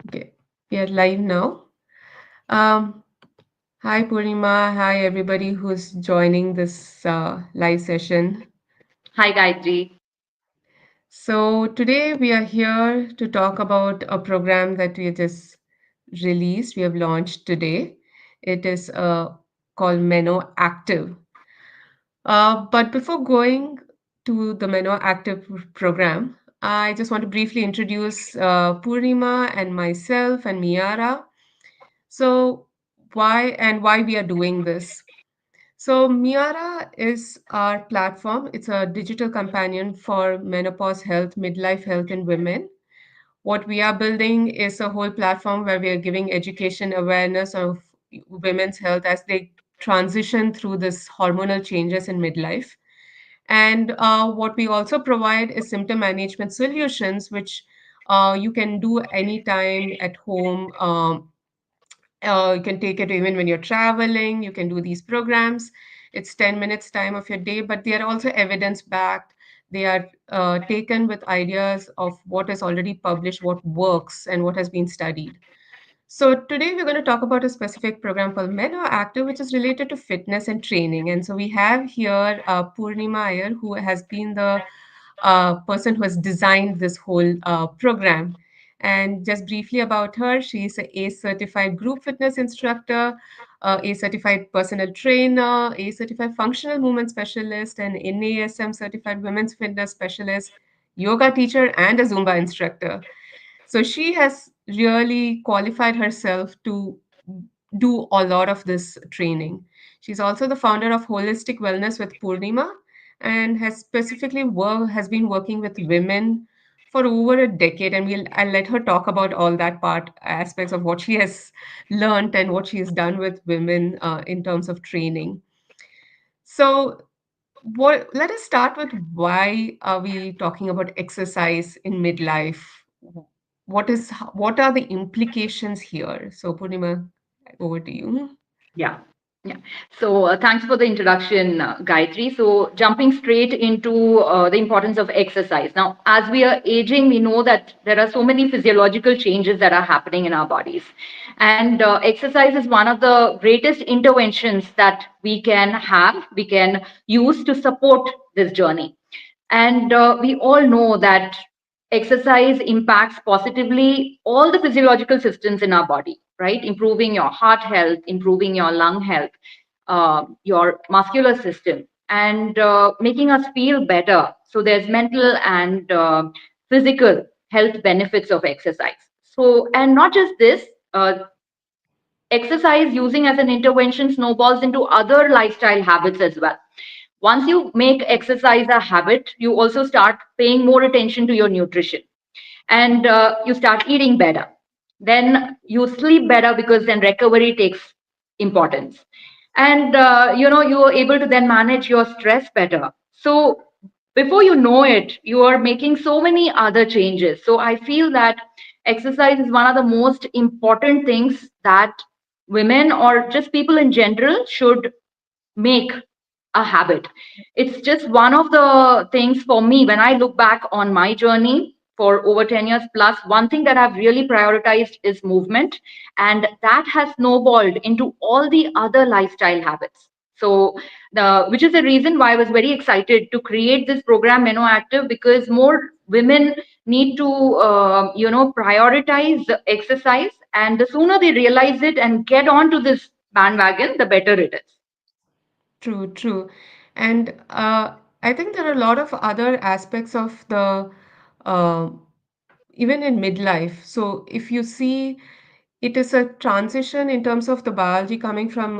Okay, we are live now. Um, Hi Purnima, hi everybody who's joining this live session. Hi, Gayatri. So today we are here to talk about a program that we just released. We have launched today. It is called MenoActive. But before going to the MenoActive program, I just want to briefly introduce Purnima and myself and Miyara. So why we are doing this? So Miyara is our platform. It's a digital companion for menopause health, midlife health in women. What we are building is a whole platform where we are giving education awareness of women's health as they transition through this hormonal changes in midlife. And what we also provide is symptom management solutions, which you can do anytime at home. You can take it even when you're traveling. You can do these programs. It's 10 minutes time of your day, but they are also evidence backed. They are taken with ideas of what is already published, what works, and what has been studied. So today we're going to talk about a specific program called MenoActive, which is related to fitness and training. And so we have here Purnima Aiyar, who has been the person who has designed this whole program. And just briefly about her, she's a ACE certified group fitness instructor, a certified personal trainer, a certified functional movement specialist, and NASM certified women's fitness specialist, yoga teacher, and a Zumba instructor. So she has really qualified herself to do a lot of this training. She's also the founder of Holistic Wellness with Purnima and has been working with women for over a decade. And I'll let her talk about all that part aspects of what she has learned and what she has done with women in terms of training. So let us start with why are we talking about exercise in midlife? What are the implications here? So Purnima, over to you. Yeah. Yeah. So thanks for the introduction, Gayatri. So jumping straight into the importance of exercise. Now, as we are aging, we know that there are so many physiological changes that are happening in our bodies. And exercise is one of the greatest interventions that we can use to support this journey. And we all know that exercise impacts positively all the physiological systems in our body, right? Improving your heart health, improving your lung health, your muscular system, and making us feel better. So there's mental and physical health benefits of exercise. So, and not just this, exercise using as an intervention snowballs into other lifestyle habits as well. Once you make exercise a habit, you also start paying more attention to your nutrition, and you start eating better. Then you sleep better because then recovery takes importance, and you are able to then manage your stress better. So before you know it, you are making so many other changes. So I feel that exercise is one of the most important things that women or just people in general should make a habit. It's just one of the things for me when I look back on my journey for over 10 years plus. One thing that I've really prioritized is movement, and that has snowballed into all the other lifestyle habits. So, which is the reason why I was very excited to create this program, MenoActive, because more women need to, prioritize the exercise, and the sooner they realize it and get onto this bandwagon, the better it is. True, true. And I think there are a lot of other aspects of the uh, even in midlife. So if you see, it is a transition in terms of the biology coming from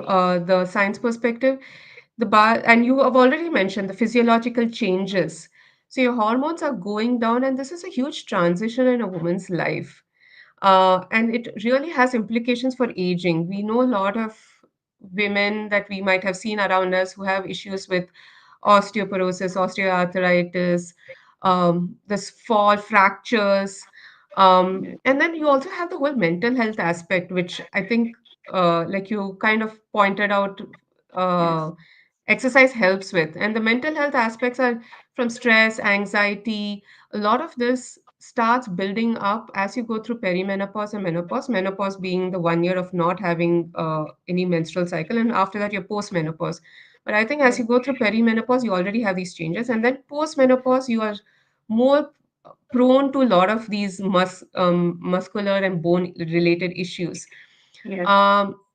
the science perspective. And you have already mentioned the physiological changes. So your hormones are going down, and this is a huge transition in a woman's life. And it really has implications for aging. We know a lot of women that we might have seen around us who have issues with osteoporosis, osteoarthritis, this fall fractures. And then you also have the whole mental health aspect, which I think, like you kind of pointed out, Yes. uh, exercise helps with. And the mental health aspects are from stress, anxiety, a lot of this starts building up as you go through perimenopause and menopause. Menopause being the 1 year of not having any menstrual cycle, and after that, you're postmenopause. But I think as you go through perimenopause, you already have these changes, and then postmenopause, you are more prone to a lot of these muscular and bone related issues. Yes.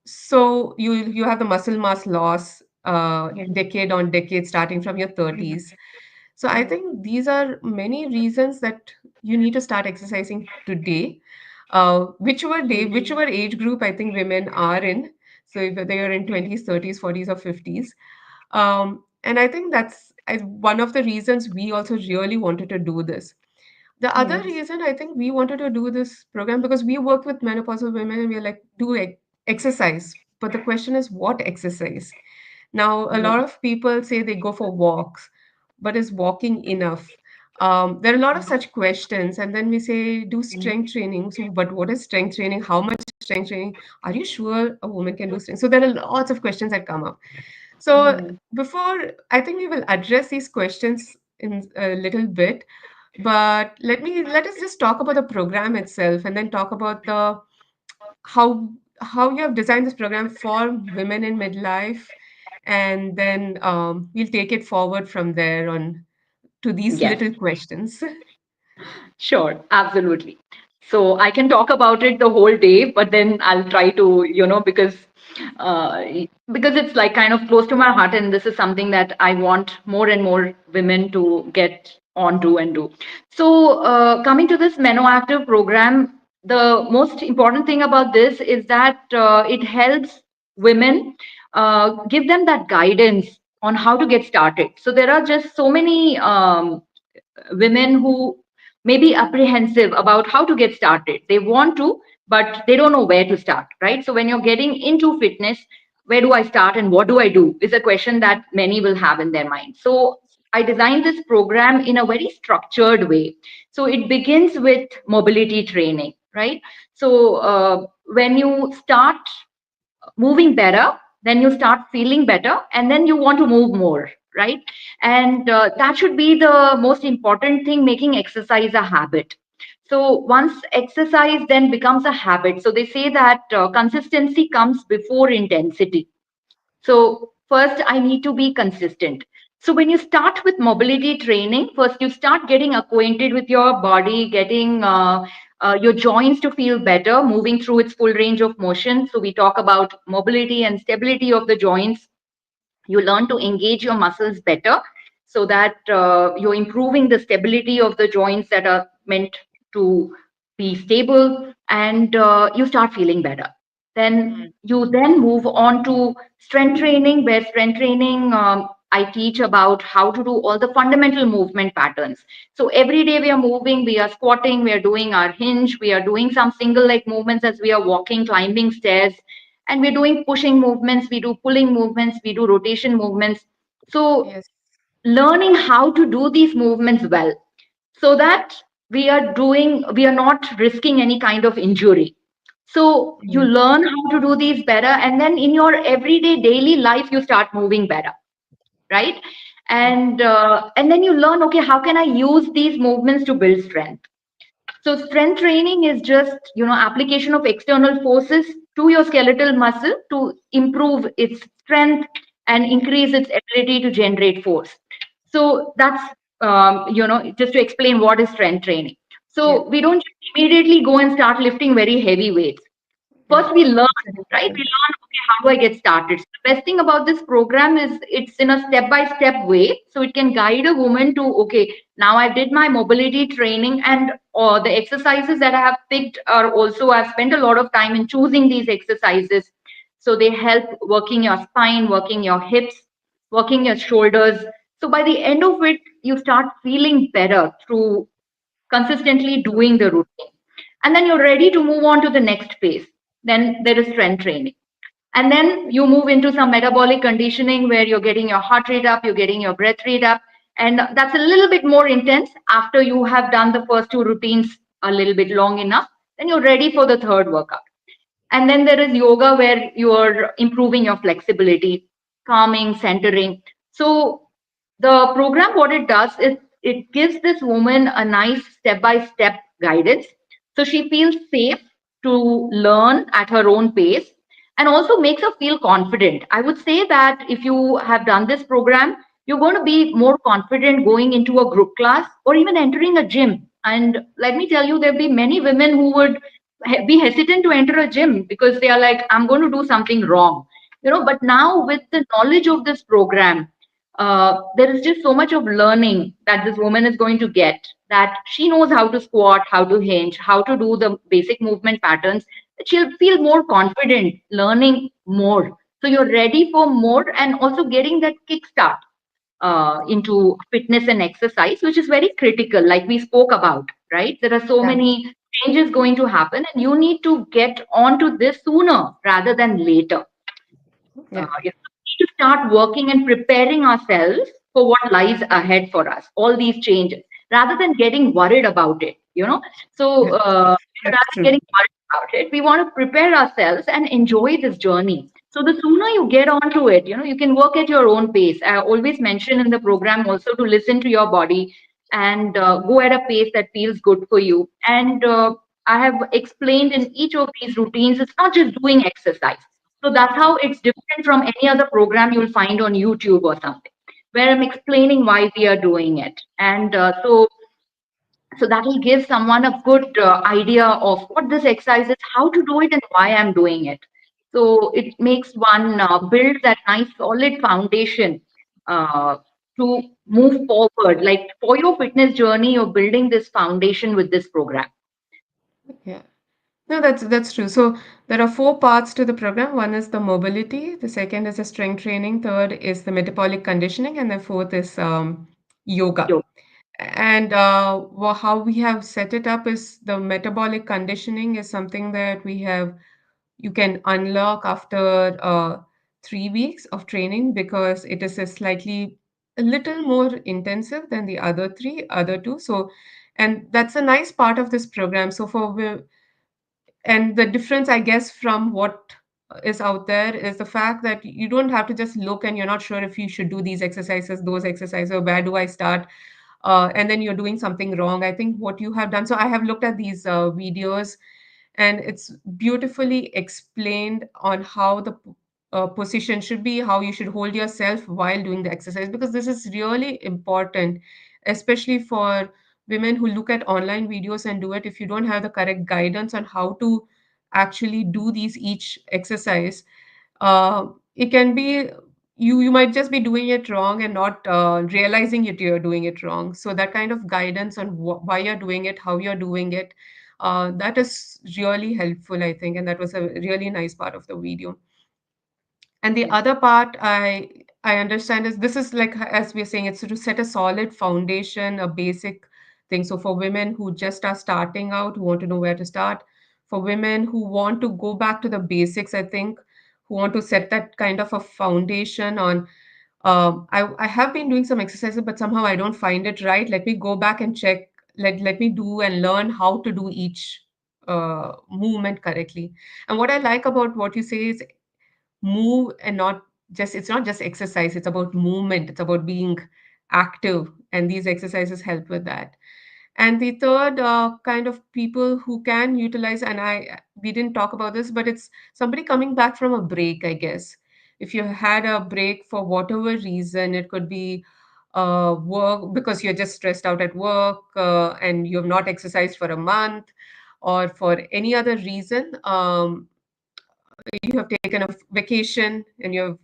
So you have the muscle mass loss, Yes. decade on decade, starting from your 30s. So I Yes. think these are many reasons that you need to start exercising today. Whichever day, whichever age group I think women are in. So if they are in 20s, 30s, 40s, or 50s. And I think that's one of the reasons we also really wanted to do this. The other Yes. reason I think we wanted to do this program, because we work with menopausal women and we're like, exercise. But the question is, what exercise? Now, a Yes. lot of people say they go for walks, but is walking enough? There are a lot of such questions. And then we say, do strength training. So, but what is strength training? How much strength training? Are you sure a woman can do strength? So, there are lots of questions that come up. So, Yes. before I think we will address these questions in a little bit, but let us just talk about the program itself, and then talk about the how how you have designed this program for women in midlife, and then we'll take it forward from there on to these Yes. little questions. Sure, absolutely. So I can talk about it the whole day, but then I'll try to, uh, because it's like kind of close to my heart, and this is something that I want more and more women to get onto and do. So coming to this MenoActive program, the most important thing about this is that it helps women, give them that guidance on how to get started. So there are just so many women who may be apprehensive about how to get started. They want to, but they don't know where to start, right? So when you're getting into fitness, where do I start and what do I do is a question that many will have in their mind. So I designed this program in a very structured way. So it begins with mobility training, right? So when you start moving better, then you start feeling better, and then you want to move more, right? And that should be the most important thing, making exercise a habit. So once exercise then becomes a habit, so they say that consistency comes before intensity. So first, I need to be consistent. So when you start with mobility training, first you start getting acquainted with your body, getting your joints to feel better, moving through its full range of motion. So we talk about mobility and stability of the joints. You learn to engage your muscles better, so that you're improving the stability of the joints that are meant to be stable, and you start feeling better. Then you then move on to strength training, where strength training, I teach about how to do all the fundamental movement patterns. So every day we are moving, we are squatting, we are doing our hinge, we are doing some single leg movements as we are walking, climbing stairs, and we're doing pushing movements, we do pulling movements, we do rotation movements. So Yes. learning how to do these movements well, so that we are not risking any kind of injury. So you Yes. learn how to do these better, and then in your everyday daily life you start moving better, right? And then you learn, okay, how can I use these movements to build strength? So strength training is just, application of external forces to your skeletal muscle to improve its strength and increase its ability to generate force. So that's, just to explain what is strength training. Yeah. So we don't immediately go and start lifting very heavy weights. Yeah. First we learn, It's very right? We important. learn, okay, how do I get started? So the best thing about this program is it's in a step by step way, so it can guide a woman to, okay, now I did my mobility training, and the exercises that I have picked are also, I've spent a lot of time in choosing these exercises. So they help working your spine, working your hips, working your shoulders. So by the end of it, you start feeling better through consistently True. doing the routine. And then you're ready to move on to the next phase. Then there is strength training. And then you move into some metabolic conditioning, where you're getting your heart rate up, you're getting your breath rate up. And that's a little bit more intense after you have done the first two routines a little bit long enough. Then you're ready for the third workout. And then there is yoga, where you're improving your flexibility, calming, centering. So the program, what it does is it gives this woman a nice step by step guidance. So she feels safe to learn at her own pace, and also makes her feel confident. I would say that if you have done this program, you're going to be more confident going into a group class or even entering a gym. And let me tell you, there'll be many women who would be hesitant to enter a gym because they are like, I'm going to do something wrong. But now with the knowledge of this program, there is just so much of learning that this woman is going to get, that she knows how to squat, how to hinge, how to do the basic movement patterns. She'll feel more confident learning more. So you're ready for more, and also getting that kickstart into fitness and exercise, which is very critical, like we spoke about, right? There are so Yeah, many changes going to happen, and you need to get onto this sooner rather than later. yeah, We need to start working and preparing ourselves for what lies ahead for us, all these changes, rather than getting worried about it. So, yeah. That's rather than true. getting worried about it, we want to prepare ourselves and enjoy this journey. So, the sooner you get onto it, you can work at your own pace. I always mention in the program also to listen to your body and go at a pace that feels good for you. And I have explained in each of these routines, it's not just doing exercise. So that's how it's different from any other program you'll find on YouTube or something, where I'm explaining why we are doing it. And so that will give someone a good idea of what this exercise is, how to do it, and why I'm doing it. So it makes one build that nice solid foundation uh, to move forward. Like for your fitness journey, you're building this foundation with this program. Yeah. No, that's true. So there are four parts to the program. One is the mobility, the second is the strength training, third is the metabolic conditioning, and the fourth is yoga. So, And how we have set it up is the metabolic conditioning is something that you can unlock after 3 weeks of training because it is a little more intensive than the other two. So, and that's a nice part of this program. And the difference, I guess, from what is out there is the fact that you don't have to just look and you're not sure if you should do these exercises, those exercises, or where do I start? And then you're doing something wrong. I think what you have done, so I have looked at these videos and it's beautifully explained on how the position should be, how you should hold yourself while doing the exercise, because this is really important, especially for women who look at online videos and do it. If you don't have the correct guidance on how to actually do these each exercise, it can be you might just be doing it wrong and not realizing you're doing it wrong. So that kind of guidance on why you're doing it, how you're doing it, that is really helpful, I think, and that was a really nice part of the video. And the yes, other part I understand is this is like, as we're saying, it's to set a solid foundation, a basic thing. So for women who just are starting out, who want to know where to start, for women who want to go back to the basics, I think, who want to set that kind of a foundation on I have been doing some exercises, but somehow I don't find it right. Let me go back and check. Let me do and learn how to do each movement correctly. And what I like about what you say is move and not just it's not just exercise, it's about movement, it's about being active, and these exercises help with that. And the third kind of people who can utilize, and I we didn't talk about this, but it's somebody coming back from a break, I guess. If you had a break for whatever reason, it could be work because you're just stressed out at work and you have not exercised for a month, or for any other reason, you have taken a vacation and you've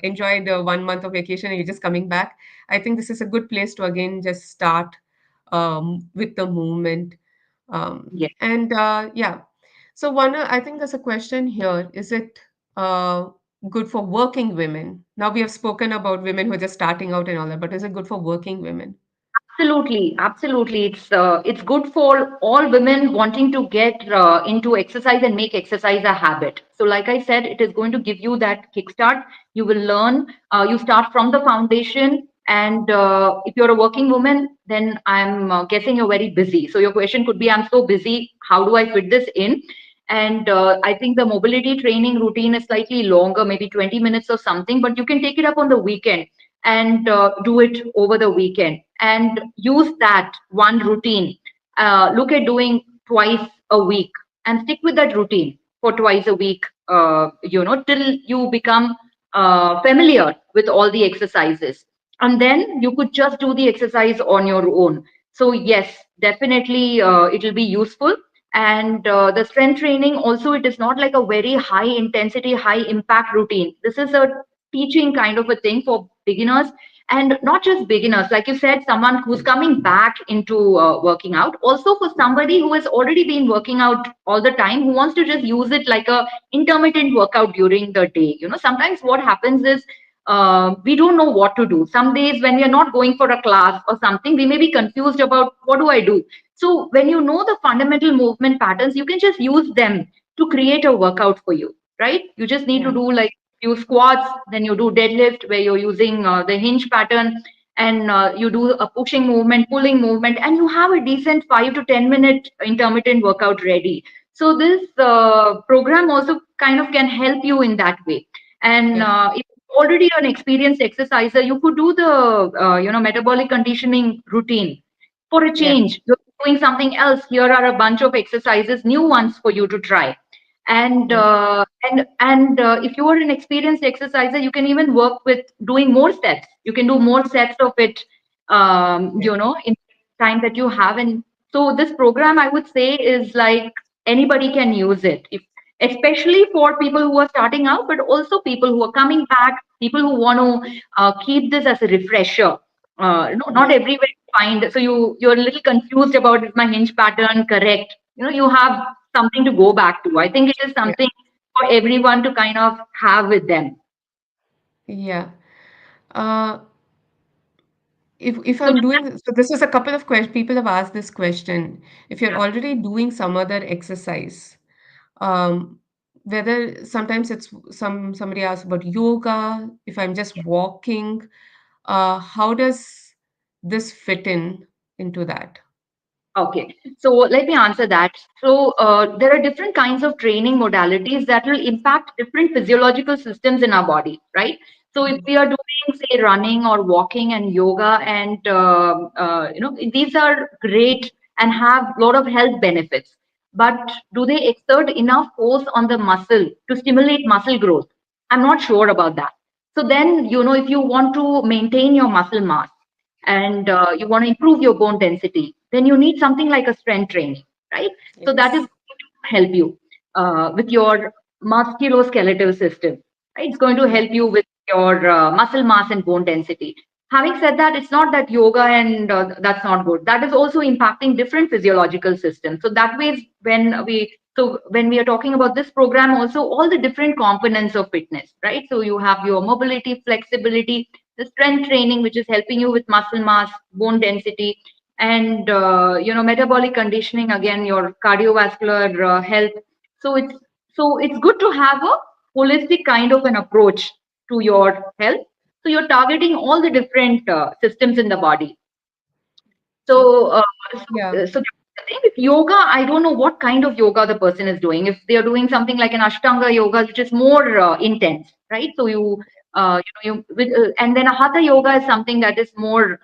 enjoyed 1 month of vacation and you're just coming back. I think this is a good place to again just start with the movement. yes. And yeah, so one, I think there's a question here. Is it uh, good for working women? Now we have spoken about women who are just starting out and all that, but is it good for working women? Absolutely, absolutely. It's good for all women wanting to get into exercise and make exercise a habit. So, like I said, it is going to give you that kickstart. You will learn. You start from the foundation, and if you're a working woman, then I'm guessing you're very busy. So your question could be, "I'm so busy. How do I fit this in?" And I think the mobility training routine is slightly longer, maybe 20 minutes or something, but you can take it up on the weekend and do it over the weekend and use that one routine. Look at doing twice a week and stick with that routine for twice a week, till you become familiar with all the exercises. And then you could just do the exercise on your own. So, yes, definitely it will be useful. And the strength training also, it is not like a very high intensity, high impact routine. This is a teaching kind of a thing for beginners, and not just beginners, like you said, someone who's coming back into working out, also for somebody who has already been working out all the time, who wants to just use it like a intermittent workout during the day. Sometimes what happens is we don't know what to do. Some days when we are not going for a class or something, we may be confused about what do I do. So when you know the fundamental movement patterns, you can just use them to create a workout for you, right? You just need to Yeah. do like few squats, then you do deadlift where you're using the hinge pattern, and you do a pushing movement, pulling movement, and you have a decent 5 to 10 minute intermittent workout ready. So this program also kind of can help you in that way. And Yeah. if you're already an experienced exerciser, you could do the metabolic conditioning routine. For a Yeah. change, you're doing something else. Here are a bunch of exercises, new ones for you to try. And Yes. if you are an experienced exerciser, you can even work with doing more sets. You can do more sets of it, Yeah. in time that you have. And so this program, I would say, is like anybody can use it, especially for people who are starting out, but also people who are coming back, people who want to keep this as a refresher. No, not Yeah. everywhere you find. So you're a little confused about, is my hinge pattern correct? You have something to go back to. I think it is Yeah. something for everyone to kind of have with them. Yeah. Uh, if So I'm doing, so this is a couple of questions people have asked this question. If you're already doing some other exercise, um, whether sometimes it's somebody asks about yoga, if I'm just walking, how does this fit in into that? okay, so let me answer that. So, there are different kinds of training modalities that will impact different physiological systems in our body, right? So, if Mhm. we are doing, say, running or walking and yoga, and these are great and have a lot of health benefits. But do they exert enough force on the muscle to stimulate muscle growth? I'm not sure about that. So then, if you want to maintain your muscle mass, and you want to improve your bone density, then you need something like a strength training, right? So that is Yes. going to help you with your musculoskeletal system, right? It's going to Yeah. help you with your muscle mass and bone density. Having said that, it's not that yoga and that's not good. That is also impacting different physiological systems. So that way, when we are talking about this program, also all the different components of fitness, right? So you have your mobility, flexibility, the strength training, which is helping you with muscle mass, bone density, and metabolic conditioning. Again, your cardiovascular health. So it's good to have a holistic kind of an approach to your health. So you're targeting all the different systems in the body. So, So, yeah. so the thing with yoga, I don't know what kind of yoga the person is doing. If they are doing something like an Ashtanga yoga, which is more intense, right? So and then a Hatha yoga is something that is more,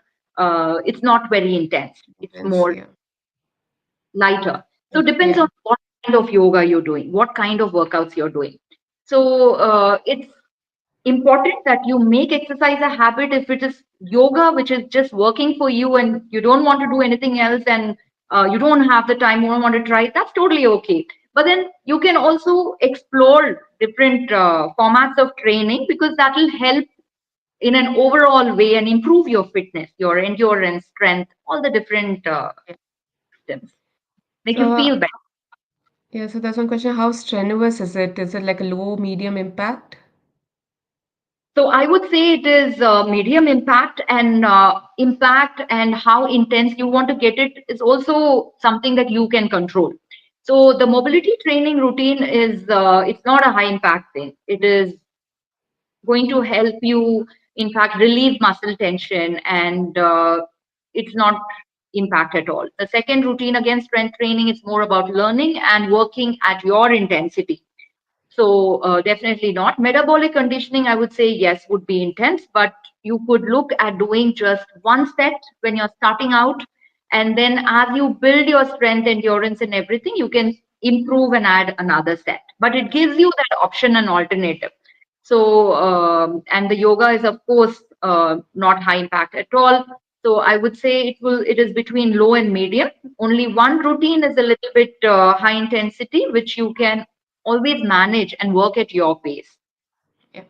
it's not very intense. It's Intense, more yeah. lighter. So it depends Yeah. on what kind of yoga you're doing, what kind of workouts you're doing. So it's important that you make exercise a habit. If it is yoga which is just working for you and you don't want to do anything else, and you don't have the time, you don't want to try it, that's totally okay. But then you can also explore different formats of training, because that will help in an overall way and improve your fitness, your endurance, strength, all the different systems, make you So, feel better. yeah, so there's one question. How strenuous is it? Is it like a low, medium impact? So I would say it is medium impact, and impact and how intense you want to get it is also something that you can control. So the mobility training routine is it's not a high impact thing. It is going to help you, in fact, relieve muscle tension, and it's not impact at all. The second routine, again, strength training, is more about learning and working at your intensity. So definitely not. Metabolic conditioning, I would say yes, would be intense, but you could look at doing just one set when you're starting out, and then as you build your strength, endurance, and everything, you can improve and add another set. But it gives you that option and alternative. So and the yoga is of course not high impact at all. So I would say it is between low and medium. Only one routine is a little bit high intensity, which you can always manage and work at your pace. Yeah.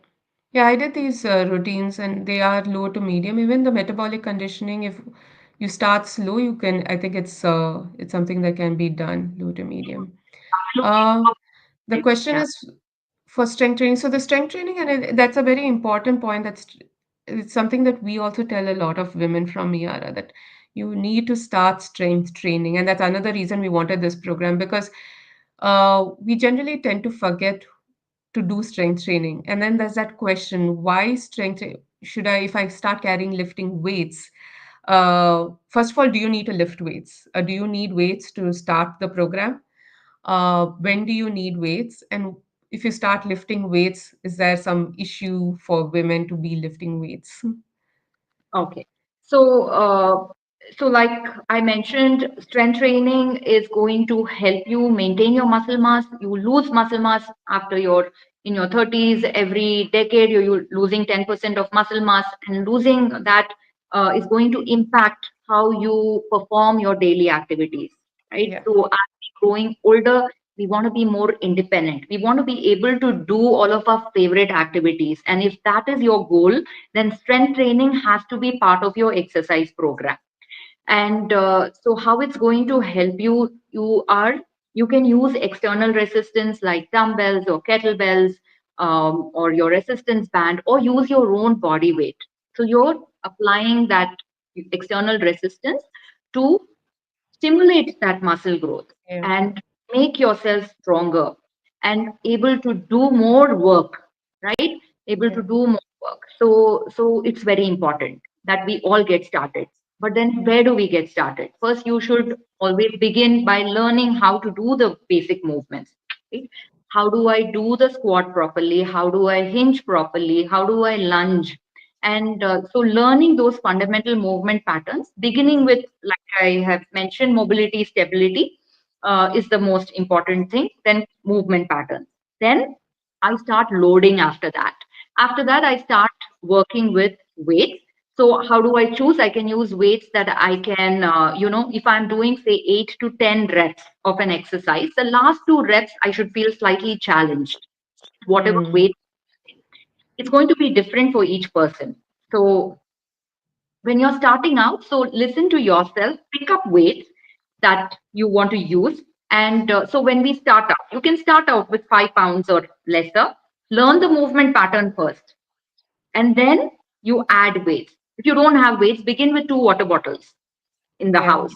Yeah, I did these routines and they are low to medium. Even the metabolic conditioning, if you start slow, you can, I think it's something that can be done low to medium. Uh, the question Yeah. is for strength training. So the strength training, and that's a very important point. It's something that we also tell a lot of women from Miyara that you need to start strength training, and that's another reason we wanted this program because we generally tend to forget to do strength training, and then there's that question: why should I, if I start carrying lifting weights? First of all, do you need to lift weights? Do you need weights to start the program? When do you need weights? And if you start lifting weights, is there some issue for women to be lifting weights? Okay. So, like I mentioned, strength training is going to help you maintain your muscle mass. You lose muscle mass after your in your 30s. Every decade, you're losing 10% of muscle mass, and losing that is going to impact how you perform your daily activities. Right. Yeah, So, as we growing older, we want to be more independent. We want to be able to do all of our favorite activities, and if that is your goal, then strength training has to be part of your exercise program. And so how it's going to help you, you can use external resistance like dumbbells or kettlebells, or your resistance band, or use your own body weight. So you're applying that external resistance to stimulate that muscle growth yeah, and make yourself stronger and able to do more work, right? Able yeah, to do more work. So it's very important that we all get started. But then where do we get started? First, you should always begin by learning how to do the basic movements, right? How do I do the squat properly? How do I hinge properly? How do I lunge? And so learning those fundamental movement patterns, beginning with, like I have mentioned, mobility, stability, is the most important thing. Then movement patterns. Then I start loading after that. After that, I start working with weights. So how do I choose? I can use weights that I can, if I'm doing say 8 to 10 reps of an exercise, the last 2 reps I should feel slightly challenged. Whatever mm, weight, it's going to be different for each person. So when you're starting out, so listen to yourself, pick up weights that you want to use. And so when we start out, you can start out with 5 pounds or lesser, learn the movement pattern first, and then you add weights. If you don't have weights, begin with 2 water bottles in the yeah, house.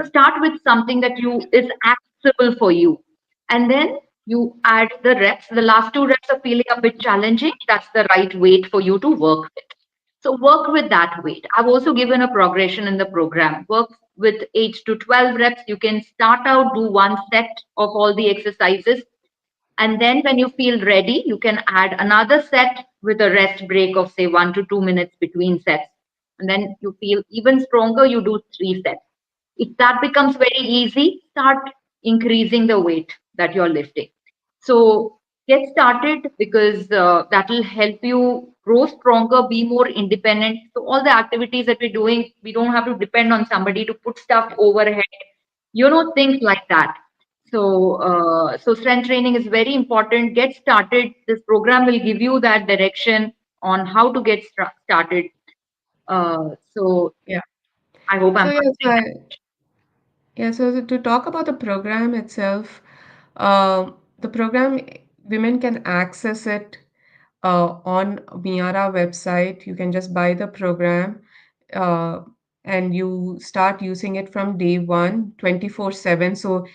Start with something that you is accessible for you, and then you add the reps. The last 2 reps are feeling a bit challenging, that's the right weight for you to work with. So work with that weight. I've also given a progression in the program. Work with 8 to 12 reps. You can start out, do one set of all the exercises, and then when you feel ready, you can add another set with a rest break of say 1 to 2 minutes between sets. And then you feel even stronger, you do 3 sets. If that becomes very easy, start increasing the weight that you're lifting. So get started, because that will help you grow stronger, be more independent. So all the activities that we're doing, we don't have to depend on somebody to put stuff overhead, things like that. So so strength training is very important. Get started. This program will give you that direction on how to get started. So yeah. I hope I'm So yes, answering that. so to talk about the program itself, the program, women can access it on Miyara website. You can just buy the program, uh, and you start using it from day one, 24/7. So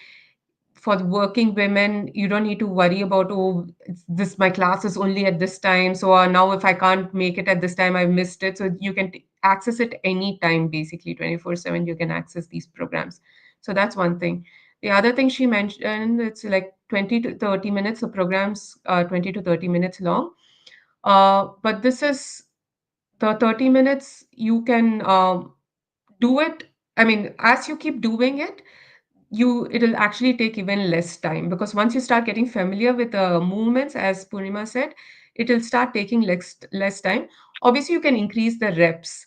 for the working women, you don't need to worry about, oh, this my class is only at this time, so now if I can't make it at this time, I've missed it. So you can access it anytime, basically 24/7. You can access these programs. So that's one thing. The other thing she mentioned, it's like 20 to 30 minutes. The program's 20 to 30 minutes long. But this is the 30 minutes you can do it. I mean, as you keep doing it, it'll actually take even less time, because once you start getting familiar with the movements, as Purnima said, it'll start taking less time. Obviously you can increase the reps,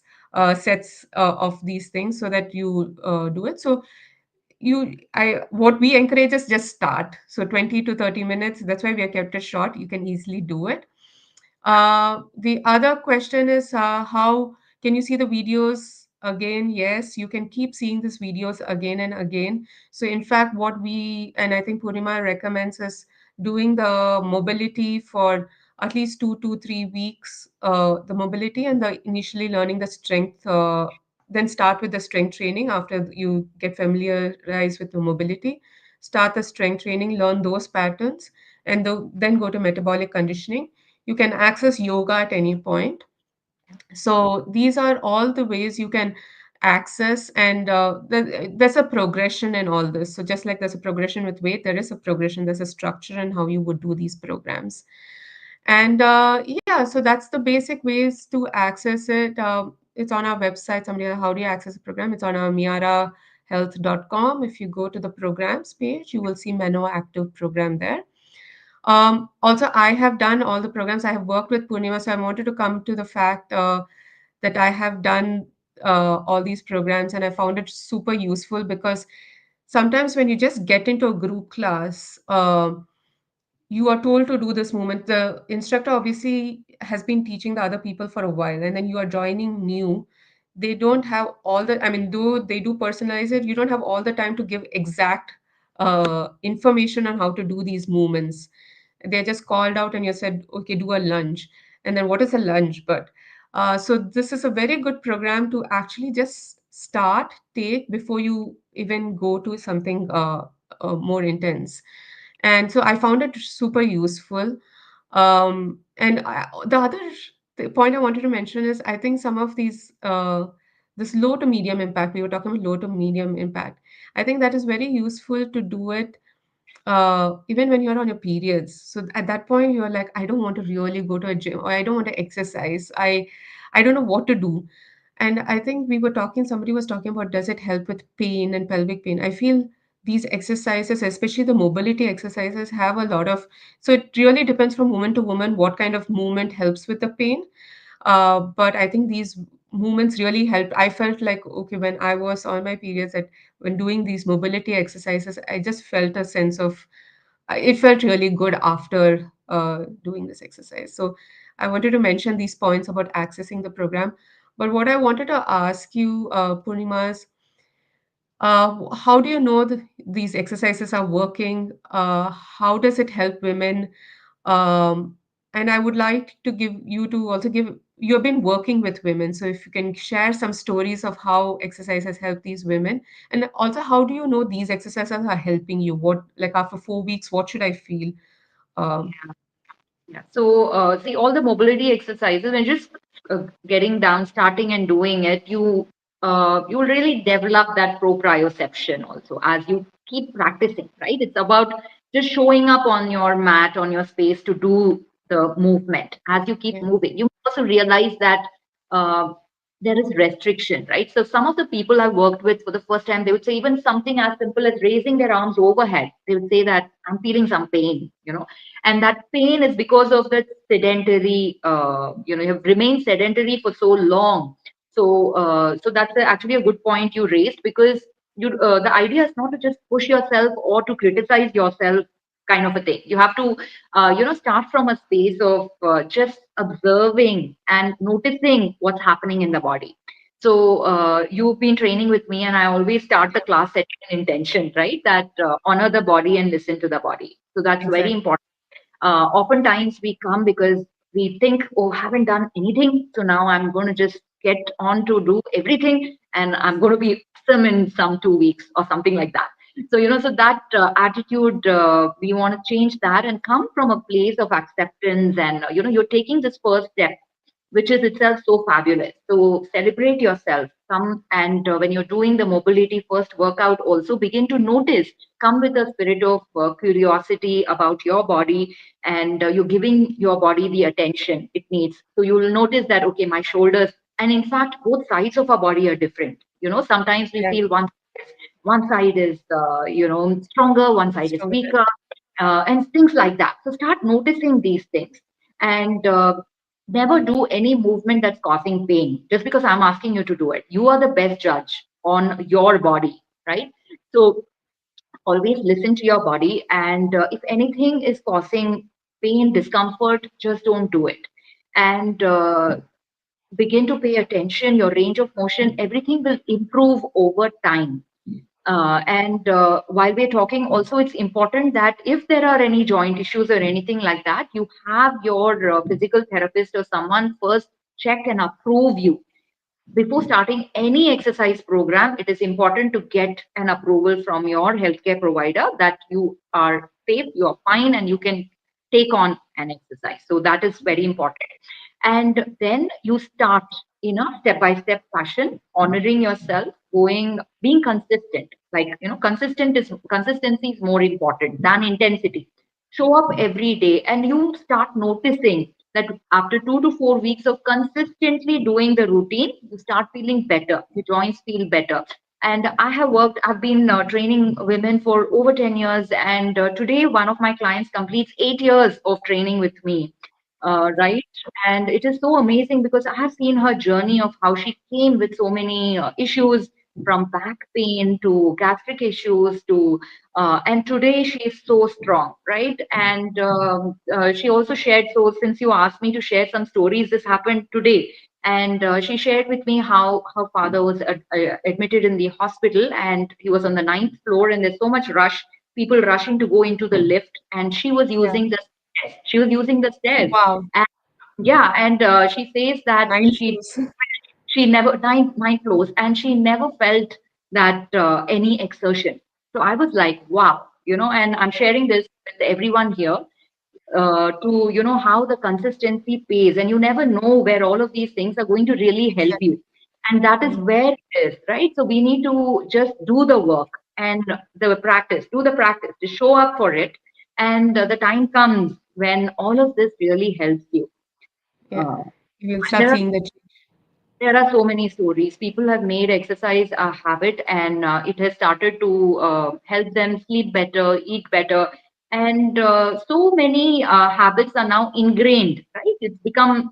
sets of these things, so that you do it. So I what we encourage is just start. So 20 to 30 minutes, that's why we have kept it short. You can easily do it. The other question is, how can you see the videos again? Yes, you can keep seeing these videos again and again. So, in fact, what we, and I think Purnima recommends, is doing the mobility for at least 2 to 3 weeks, the mobility, and the initially learning the strength. Then start with the strength training after you get familiarized with the mobility. Start the strength training, learn those patterns, and then go to metabolic conditioning. You can access yoga at any point. So these are all the ways you can access, and there's a progression in all this. So just like there's a progression with weight, there is a progression, there's a structure in how you would do these programs. And yeah, so that's the basic ways to access it. It's on our website. Somebody, how do you access the program? It's on our miyarahealth.com. If you go to the programs page, you will see MenoActive Program there. Also, I have done all the programs. I have worked with Purnima, so I wanted to come to the fact that I have done all these programs, and I found it super useful, because sometimes when you just get into a group class, you are told to do this movement. The instructor obviously has been teaching the other people for a while, and then you are joining new. They don't have all the, I mean, though they do personalize it, you don't have all the time to give exact information on how to do these movements. They're just called out and you said, okay, do a lunge. And then what is a lunge? But so this is a very good program to actually just start, take before you even go to something more intense. And so I found it super useful. The other point I wanted to mention is, I think some of these, this low to medium impact, we were talking about low to medium impact. I think that is very useful to do it even when you're on your periods. So at that point, you're like, I don't want to really go to a gym, or I don't want to exercise. I don't know what to do. And I think we were talking, somebody was talking about, does it help with pain and pelvic pain? I feel these exercises, especially the mobility exercises, have a lot of, so it really depends from woman to woman what kind of movement helps with the pain. But I think these movements really helped. I felt like, okay, when I was on my periods, that when doing these mobility exercises, I just felt a sense of, it felt really good after doing this exercise. So I wanted to mention these points about accessing the program. But what I wanted to ask you, Purnima, is how do you know that these exercises are working? How does it help women? Um, and I would like to give you to also give, you've been working with women. So if you can share some stories of how exercise has helped these women. And also, how do you know these exercises are helping you? What, like after 4 weeks, what should I feel? Um, Yeah. So, see, all the mobility exercises, when just getting down, starting and doing it, you will really develop that proprioception also as you keep practicing, right? It's about just showing up on your mat, on your space to do the movement. As you keep yeah, moving, you also realize that uh, there is restriction, right? So, some of the people I worked with for the first time, they would say even something as simple as raising their arms overhead. They would say that I'm feeling some pain, and that pain is because of the sedentary, you have remained sedentary for so long. So that's actually a good point you raised, because the idea is not to just push yourself or to criticize yourself, kind of a thing. You have to start from a space of just observing and noticing what's happening in the body. So you've been training with me, and I always start the class setting an intention, right? That honor the body and listen to the body. So that's very exactly. important. Oftentimes we come because we think, oh, haven't done anything, so now I'm going to just get on to do everything, and I'm going to be awesome in some 2 weeks or something like that. So so that attitude, we want to change that and come from a place of acceptance, and you're taking this first step which is itself so fabulous. So celebrate yourself. Come and when you're doing the mobility first workout, also begin to notice. Come with a spirit of curiosity about your body, and you're giving your body the attention it needs. So you will notice that, okay, my shoulders, and in fact, both sides of our body are different. Sometimes we Yeah. feel one side is stronger, one side is Stronger than. weaker, and things like that. So start noticing these things, and never do any movement that's causing pain just because I'm asking you to do it. You are the best judge on your body, right? So always listen to your body, and if anything is causing pain, discomfort, just don't do it. And begin to pay attention. Your range of motion, everything will improve over time. And while we're talking, also it's important that if there are any joint issues or anything like that, you have your physical therapist or someone first check and approve you. Before starting any exercise program, it is important to get an approval from your healthcare provider that you are safe, you are fine, and you can take on an exercise. So that is very important. And then you start in a step by step fashion, honoring yourself, being consistent. Like, consistency is more important than intensity. Show up every day, and you start noticing that after 2 to 4 weeks of consistently doing the routine, you start feeling better. Your joints feel better. And I've been training women for over 10 years. And today, one of my clients completes 8 years of training with me. Right. And it is so amazing because I have seen her journey of how she came with so many issues, from back pain to gastric issues to and today she is so strong, right? And she also shared, so since you asked me to share some stories, this happened today. And she shared with me how her father was admitted in the hospital, and he was on the ninth floor, and there's so much rush, people rushing to go into the lift, and Yeah. she was using the stairs. Wow. And yeah, and she says that Nine floors. she never nine floors, and she never felt that any exertion. So I was like, wow, and I'm sharing this with everyone here, to how the consistency pays, and you never know where all of these things are going to really help Exactly. you. And that is Mm. where it is, right? So we need to just do the work and do the practice to show up for it. And the time comes when all of this really helps you. Yeah. uh, You will there start are seeing the change. there are so many stories. People have made exercise a habit, and it has started to help them sleep better, eat better. And so many habits are now ingrained, right? It's become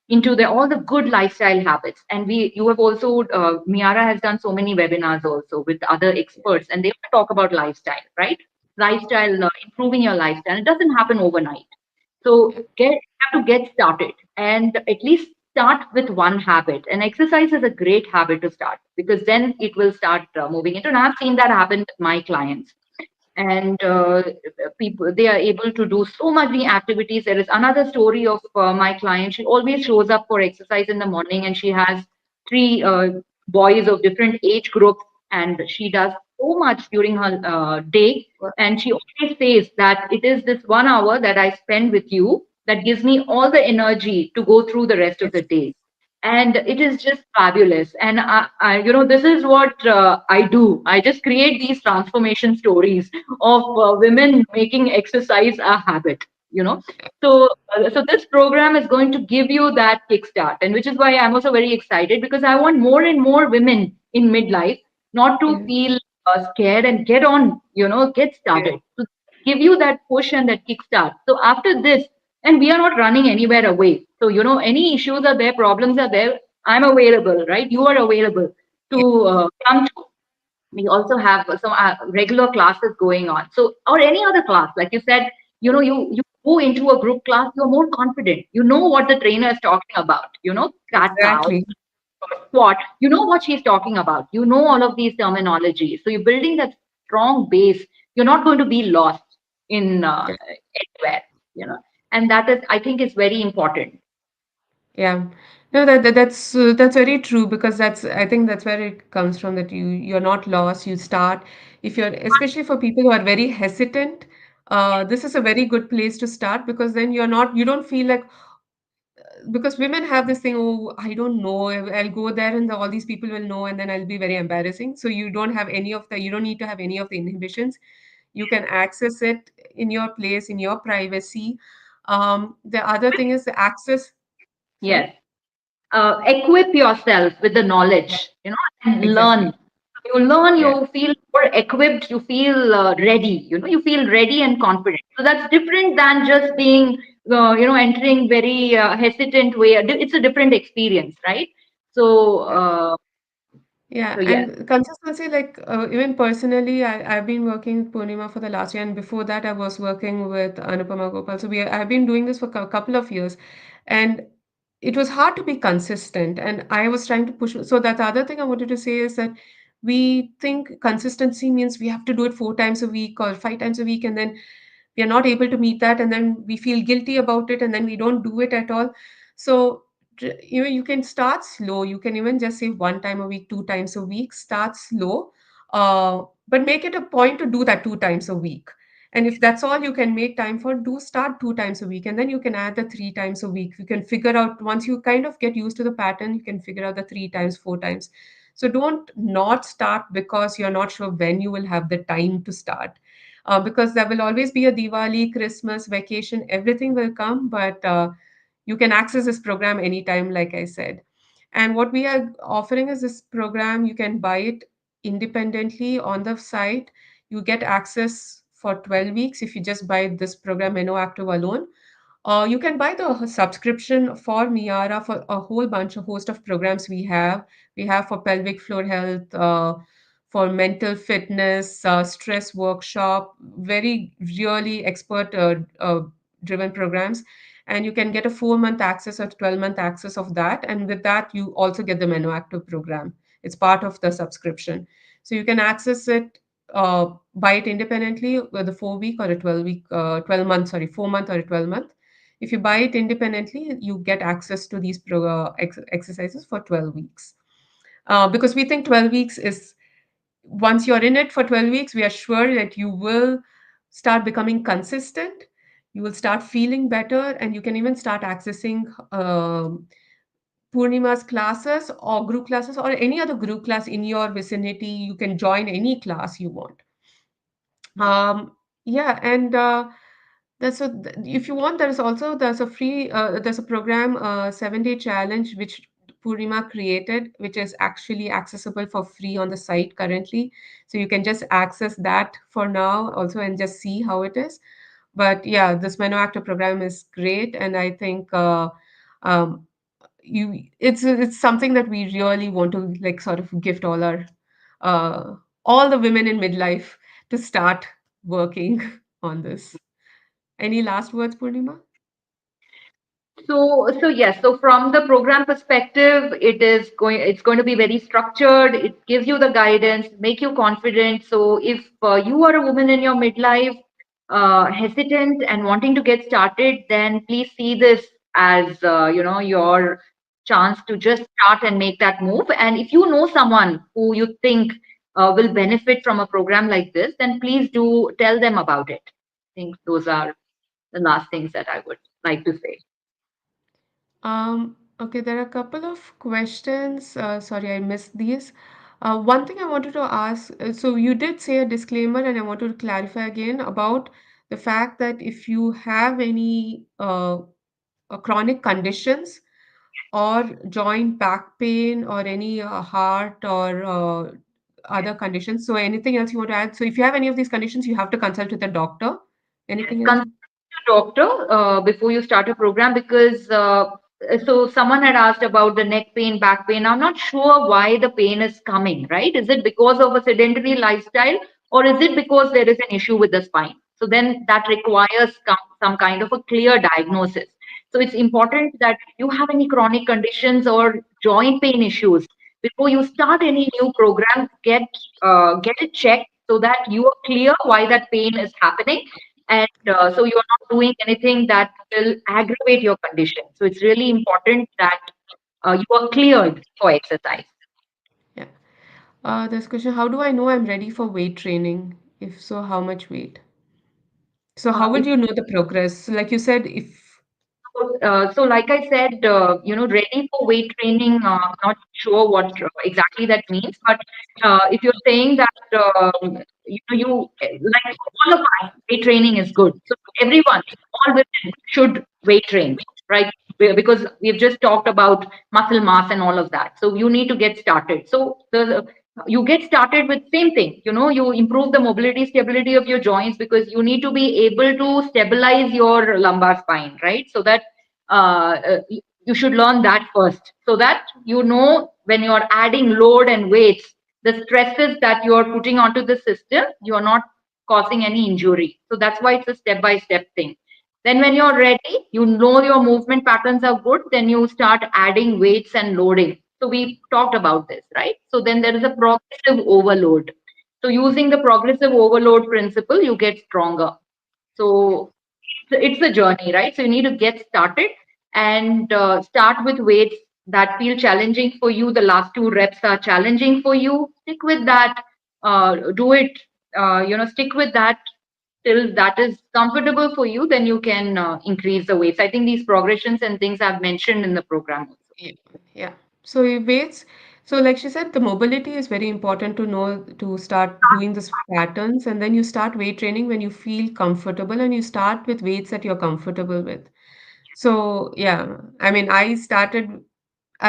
into all the good lifestyle habits. And you have also, Miyara has done so many webinars also with other experts, and they talk about lifestyle, right? Lifestyle, improving your lifestyle. It doesn't happen overnight. So Yeah. have to get started, and at least start with one habit. And exercise is a great habit to start, because then it will start moving into. And I've seen that happen with my clients. And people, they are able to do so many activities. There is another story of my client. She always shows up for exercise in the morning, and she has three boys of different age groups, and she does so much during her day. Well, And she always says that it is this 1 hour that I spend with you that gives me all the energy to go through the rest of yes. the day. And it is just fabulous. And this is what I do. I just create these transformation stories of women making exercise a habit. You know, so this program is going to give you that kickstart, and which is why I'm also very excited, because I want more and more women in midlife not to Yeah. feel scared and get on. Get Yeah. started to give you that push and that kickstart. So after this, and we are not running anywhere away. So any issues are there, problems are there. I'm available, right? You are available Yeah. to come to. We also have some regular classes going on, so, or any other class, like you said, you go into a group class, you're more confident, you know what the trainer is talking about, cat cow, Exactly. squat, you know what she's talking about, you know all of these terminology, so you're building that strong base. You're not going to be lost in Yeah. anywhere, and that is, I think, is very important. Yeah. No, that's very true because that's I think that's where it comes from that you're not lost. You start if you're especially for people who are very hesitant, this is a very good place to start because then you don't feel like because women have this thing, oh, I don't know, I'll go there and all these people will know, and then I'll be very embarrassing. So you don't have any of the, you don't need to have any of the inhibitions. You can access it in your place, in your privacy. The other thing is the access. Sorry? Yes. Equip yourself with the knowledge, and learn. Exactly. You learn, Yeah. you feel more equipped, you feel ready, you feel ready and confident. So that's different than just being, entering very hesitant way. It's a different experience, right? So, Yeah, yes, and consistency, like even personally, I've been working with Purnima for the last year, and before that, I was working with Anupama Gopal. So I've been doing this for a couple of years, and it was hard to be consistent. And I was trying to push. So that the other thing I wanted to say is that we think consistency means we have to do it 4 times a week or 5 times a week, and then we are not able to meet that, and then we feel guilty about it, and then we don't do it at all. So you can start slow. You can even just say 1 time a week, 2 times a week. Start slow, but make it a point to do that 2 times a week. And if that's all you can make time for, do start 2 times a week, and then you can add the 3 times a week. You can figure out, once you kind of get used to the pattern, you can figure out the 3 times, 4 times. So don't not start because you're not sure when you will have the time to start, because there will always be a Diwali, Christmas, vacation, everything will come, but you can access this program anytime, like I said. And what we are offering is this program, you can buy it independently on the site. You get access for 12 weeks if you just buy this program, MenoActive alone. You can buy the subscription for Miyara for a whole bunch, a host of programs we have. We have for pelvic floor health, for mental fitness, stress workshop, very really expert driven programs. And you can get a 4 month access or 12-month access of that. And with that, you also get the MenoActive program. It's part of the subscription. So you can access it, buy it independently with a 4 week or a 12 week, 12 month, sorry, 4 month or a 12 month. If you buy it independently, you get access to these exercises for 12 weeks. Because we think 12 weeks is, once you're in it for 12 weeks, we are sure that you will start becoming consistent. You will start feeling better, and you can even start accessing Purnima's classes or group classes or any other group class in your vicinity. You can join any class you want. Um, yeah, and if you want, there's a program, 7 day challenge which Purnima created, which is actually accessible for free on the site currently. So you can just access that for now also and just see how it is. But yeah, this MenoActive program is great, and I think um, it's something that we really want to like sort of gift uh, all the women in midlife to start working on this. Any last words, Purnima? So yes, so from the program perspective, it's going to be very structured. It gives you the guidance, make you confident. So if you are a woman in your midlife, hesitant and wanting to get started, then please see this as your chance to just start and make that move. And if you know someone who you think will benefit from a program like this, then please do tell them about it. I think those are the last things that I would like to say. Okay, there are a couple of questions. Sorry, I missed these. One thing I wanted to ask, so you did say a disclaimer, and I wanted to clarify again about the fact that if you have any chronic conditions or joint back pain or any heart or other conditions, so anything else you want to add? So if you have any of these conditions, you have to consult with a doctor. Yes, Anything else? consult a doctor before you start a program because so someone had asked about the neck pain, back pain. I'm not sure why the pain is coming, right? Is it because of a sedentary lifestyle or is it because there is an issue with the spine? So then that requires some kind of a clear diagnosis. So it's important that if you have any chronic conditions or joint pain issues, before you start any new program, get it checked so that you are clear why that pain is happening and so you're not doing anything that will aggravate your condition. So it's really important that you are cleared for exercise. Yeah. This question, how do I know I'm ready for weight training? If so, how much weight? So how would If you know the progress? So like you said, if So like I said, ready for weight training. Not sure what exactly that means, but if you're saying that like all of us, weight training is good. So everyone, all women should weight train, right? Because we've just talked about muscle mass and all of that. So you need to get started. So you get started with same thing. You improve the mobility, stability of your joints because you need to be able to stabilize your lumbar spine, right? So that you should learn that first, so that when you're adding load and weights, the stresses that you're putting onto the system, you're not causing any injury. So that's why it's a step by step thing. Then when you're ready, your movement patterns are good, then you start adding weights and loading. So we talked about this, right? So then there is a progressive overload. So using the progressive overload principle, you get stronger. So it's a journey, right? So you need to get started and start with weights that feel challenging for you. The last two reps are challenging for you. Stick with that. Do it. Stick with that till that is comfortable for you. Then you can increase the weights. I think these progressions and things I've mentioned in the program also. Yeah. Yeah. So it weights. So like she said, the mobility is very important to know to start doing this patterns, and then you start weight training when you feel comfortable, and you start with weights that you're comfortable with. So yeah, I mean, I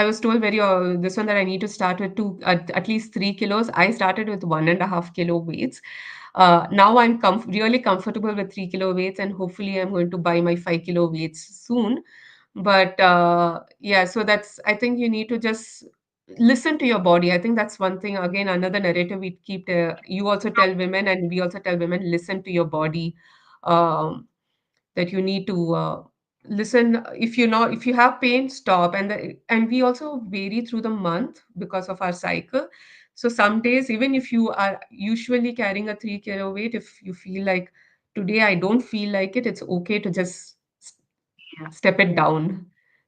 was told this one that I need to start with at least 3 kilos. I started with 1.5 kilo weights. Now I'm really comfortable with 3 kilo weights, and hopefully I'm going to buy my 5 kilo weights soon. But yeah, so I think you need to just listen to your body. I think that's one thing. Again, another narrative we keep. You also tell women, and we also tell women, listen to your body. Um, that you need to listen. If you have pain, stop. And we also vary through the month because of our cycle. So some days, even if you are usually carrying a 3 kilo weight, if you feel like today I don't feel like it, it's okay to just Yeah. step it Yeah. down,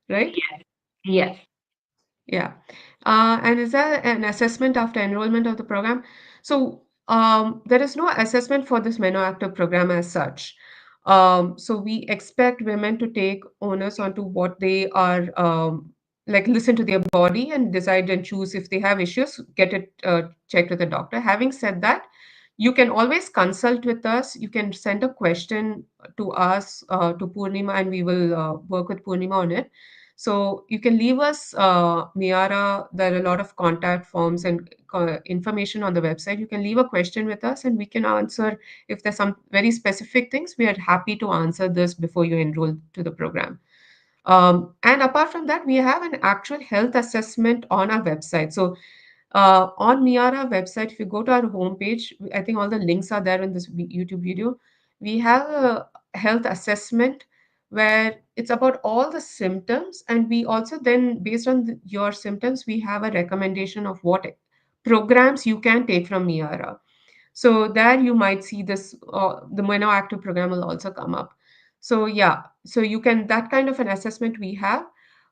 right? Yes. Yes. Yeah. And is there an assessment after enrollment of the program? So there is no assessment for this MenoActive program as such. So we expect women to take onus onto what they are like, listen to their body and decide and choose. If they have issues, get it checked with a doctor. Having said that, you can always consult with us. You can send a question to us, to Purnima, and we will work with Purnima on it. So you can leave us, Miyara. There are a lot of contact forms and information on the website. You can leave a question with us, and we can answer. If there's some very specific things, we are happy to answer this before you enroll to the program. And apart from that, we have an actual health assessment on our website. So on Miyara website, if you go to our homepage, I think all the links are there in this YouTube video. We have a health assessment where it's about all the symptoms, and we also then, based on your symptoms, we have a recommendation of what programs you can take from Miyara. So there you might see this, the MenoActive program will also come up. So yeah, so you can, that kind of an assessment we have.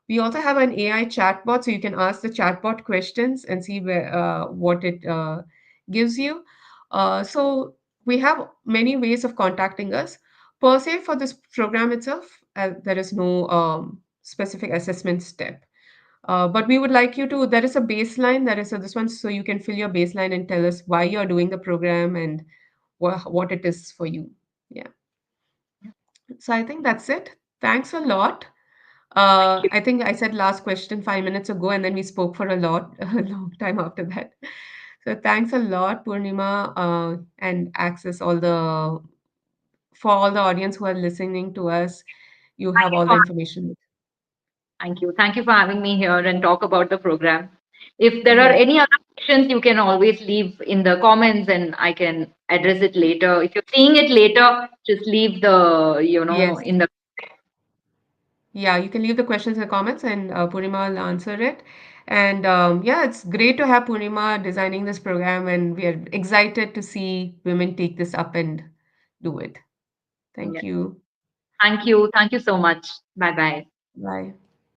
We also have an AI chatbot, so you can ask the chatbot questions and see what it gives you. So we have many ways of contacting us. Per se, for this program itself, there is no specific assessment step. But we would like you to, there is a baseline, there is this one, so you can fill your baseline and tell us why you're doing the program and what it is for you. Yeah. So I think that's it. Thanks a lot. I think I said last question 5 minutes ago, and then we spoke for a long time after that. So thanks a lot, Purnima, and access all the for all the audience who are listening to us. You Thank have you all the for information. Thank you. Thank you for having me here and talk about the program. If there are Yeah. any other questions, you can always leave in the comments and I can address it later. If you're seeing it later, just leave Yes. in the Yeah, you can leave the questions in the comments, and Purnima will answer it. And yeah, it's great to have Purnima designing this program, and we are excited to see women take this up and do it. Thank yeah. you. Thank you. Thank you so much. Bye bye. Bye.